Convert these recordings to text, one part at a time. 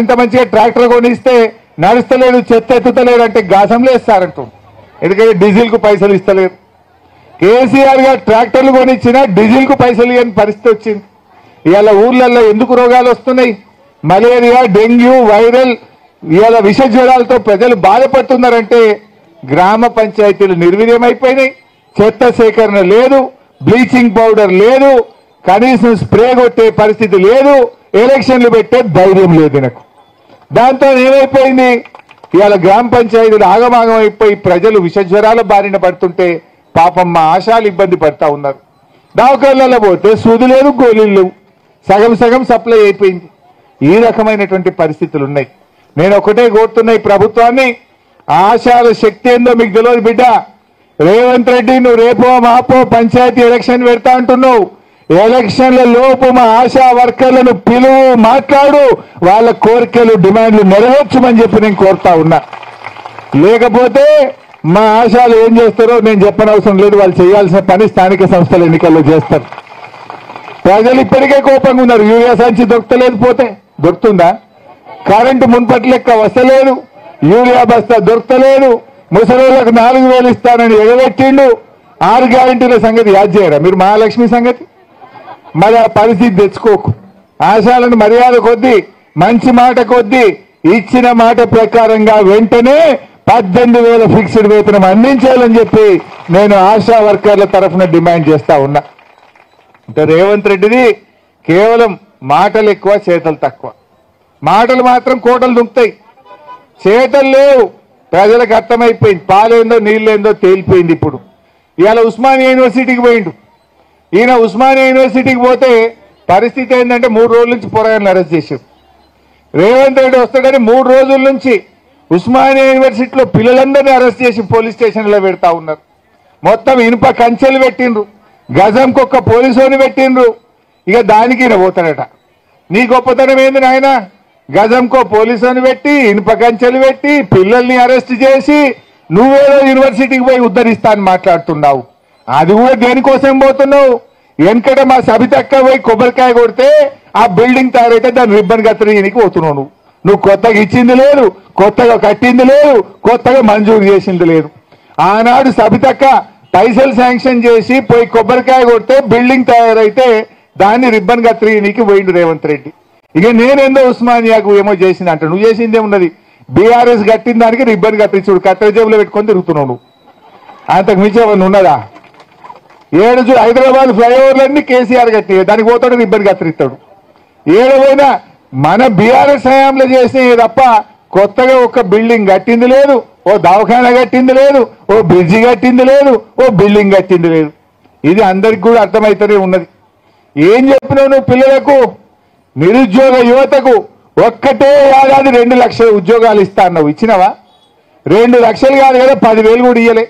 ఇంత మంచిగా ట్రాక్టర్ కొనిస్తే నడుస్తలేడు, చెత్త ఎత్తుతలేడు అంటే గాసంలో ఇస్తారంటూ. ఎందుకంటే డీజిల్ కు పైసలు ఇస్తలేరు. కేసీఆర్ గారు ట్రాక్టర్లు కొనిచ్చినా డీజిల్ కు పైసలు ఇవ్వని పరిస్థితి వచ్చింది. ఇవాళ ఊర్లలో ఎందుకు రోగాలు వస్తున్నాయి? మలేరియా, డెంగ్యూ, వైరల్, ఇవాళ విష జ్వరాలతో ప్రజలు బాధపడుతున్నారంటే గ్రామ పంచాయతీలు నిర్వీర్యమైపోయినాయి. చెత్త సేకరణ లేదు, బ్లీచింగ్ పౌడర్ లేదు, కనీసం స్ప్రే కొట్టే పరిస్థితి లేదు, ఎలక్షన్లు పెట్టే ధైర్యం లేదు నాకు. దాంతో ఏమైపోయింది? ఇవాళ గ్రామ పంచాయతీలు ఆగమాగం అయిపోయి ప్రజలు విష జ్వరాల బారిన పడుతుంటే పాపం మా ఆశాలు ఇబ్బంది పడతా ఉన్నారు. దవాఖానాలలో పోతే సూది లేదు, గోళీలు లేవు, సగం సగం సప్లై అయిపోయింది. ఈ రకమైనటువంటి పరిస్థితులు ఉన్నాయి. నేను ఒకటే కోరుతున్నా ఈ ప్రభుత్వాన్ని, ఆశాల శక్తి ఏందో మీకు తెలియదు బిడ్డ. రేవంత్ రెడ్డి, నువ్వు రేపో మాపో పంచాయతీ ఎలక్షన్ పెడతా అంటున్నావు. ఎలక్షన్ల లోపు మా ఆశా వర్కర్లను పిలువు, మాట్లాడు, వాళ్ళ కోరికలు డిమాండ్లు నెరవేర్చమని చెప్పి నేను కోరుతా ఉన్నా. లేకపోతే మా ఆశాలు ఏం చేస్తారో నేను చెప్పనవసరం లేదు. వాళ్ళు చేయాల్సిన పని స్థానిక సంస్థల ఎన్నికల్లో చేస్తారు. ప్రజలు ఇప్పటికే కోపంగా ఉన్నారు. యూరియా సంచి దొరకలేదు, పోతే దొరుకుతుందా? కరెంటు మున్పటి లెక్క వస్తలేదు, యూరియా బస్తా దొరకలేదు, ముసలిళ్ళకు 4,000 ఇస్తానని ఎగబెట్టిండు. 6 గ్యారెంటీల సంగతి యాద్ చేయరా మీరు? మహాలక్ష్మి సంగతి మరి ఆ పరిస్థితి తెచ్చుకోకు. ఆశాలను మర్యాద కొద్దీ, మంచి మాట కొద్దీ, ఇచ్చిన మాట ప్రకారంగా వెంటనే 18,000 ఫిక్స్డ్ వేతనం అందించాలని చెప్పి నేను ఆశా వర్కర్ల తరఫున డిమాండ్ చేస్తా ఉన్నా. అంటే రేవంత్ రెడ్డిది కేవలం మాటలు ఎక్కువ, చేతలు తక్కువ. మాటలు మాత్రం కోటలు దుంకుతాయి, చేతలు లేవు. ప్రజలకు అర్థమైపోయింది, పాలేందో నీళ్ళేందో తేలిపోయింది. ఇప్పుడు ఇవాళ ఉస్మానియా యూనివర్సిటీకి పోయిండు. ఈయన ఉస్మానియా యూనివర్సిటీకి పోతే పరిస్థితి ఏంటంటే 3 రోజుల నుంచి పోరాటాలను అరెస్ట్ చేశారు. రేవంత్ రెడ్డి వస్తాడని 3 రోజుల నుంచి ఉస్మానియా యూనివర్సిటీలో పిల్లలందరినీ అరెస్ట్ చేసి పోలీస్ స్టేషన్లో పెడతా ఉన్నారు. మొత్తం ఇనుప కంచెలు పెట్టిండ్రు, గజంకి ఒక్క పోలీసుని పెట్టిండ్రు. ఇక దానికి ఈయన పోతాడట. నీ గొప్పతనం ఏంది నాయన? గజంకో పోలీసుని పెట్టి, ఇనుప కంచెలు పెట్టి, పిల్లల్ని అరెస్ట్ చేసి నువ్వేదో యూనివర్సిటీకి పోయి ఉద్ధరిస్తా అని మాట్లాడుతున్నావు. అది కూడా దేనికోసం పోతున్నావు? వెనకట మా సబితక్క పోయి కొబ్బరికాయ కొడితే ఆ బిల్డింగ్ తయారైతే దాన్ని రిబ్బన్ కత్తిరీనికి పోతున్నావు. నువ్వు కొత్తగా ఇచ్చింది లేదు, కొత్తగా కట్టింది లేదు, కొత్తగా మంజూరు చేసింది లేదు. ఆనాడు సబితక్క పైసలు శాంక్షన్ చేసి పోయి కొబ్బరికాయ కొడితే బిల్డింగ్ తయారైతే దాన్ని రిబ్బన్ కత్తిరీనికి పోయిండు రేవంత్ రెడ్డి. ఇక నేనేందో ఉస్మానియాకు ఏమో చేసింది అంటే నువ్వు చేసింది ఏమున్నది? బీఆర్ఎస్ కట్టిన దానికి రిబ్బన్ కత్తిరించుడు, కత్తెర జేబులో పెట్టుకొని తిరుగుతున్నావు నువ్వు. అంతకు మించి ఏమన్నా ఉన్నదా? 7 హైదరాబాద్ ఫ్లైఓవర్లన్నీ కేసీఆర్ కట్టి దానికి పోతాడు, రిబ్బన్ కత్తిరిస్తాడు. ఏడవైనా మన బీఆర్ఎస్ హయాంలో చేసినవి తప్ప కొత్తగా ఒక బిల్డింగ్ కట్టింది లేదు, ఓ దవాఖానా కట్టింది లేదు, ఓ బ్రిడ్జి కట్టింది లేదు, ఓ బిల్డింగ్ కట్టింది లేదు. ఇది అందరికి కూడా అర్థమవుతూనే ఉన్నది. ఏం చెప్పినావు నువ్వు పిల్లలకు? నిరుద్యోగ యువతకు ఒక్కటే ఏడాది 2 లక్షల ఉద్యోగాలు ఇస్తా అన్నావు. ఇచ్చినవా? 2 లక్షలు కాదు కదా, 10,000 కూడా ఇయ్యలే.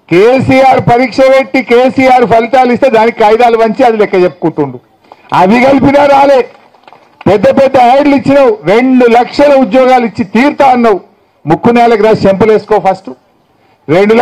కేసీఆర్ పరీక్ష పెట్టి కేసీఆర్ ఫలితాలు ఇస్తే దానికి కాయిదాలు వంచి అది లెక్క చెప్పుకుంటుండు. అవి కలిపినా రాలే. పెద్ద పెద్ద యాడ్లు ఇచ్చినావు, 2 లక్షల ఉద్యోగాలు ఇచ్చి తీరుతా అన్నావు. ముక్కు నేలకు రాసి చెంపలేసుకో ఫస్ట్. 2 లక్షలు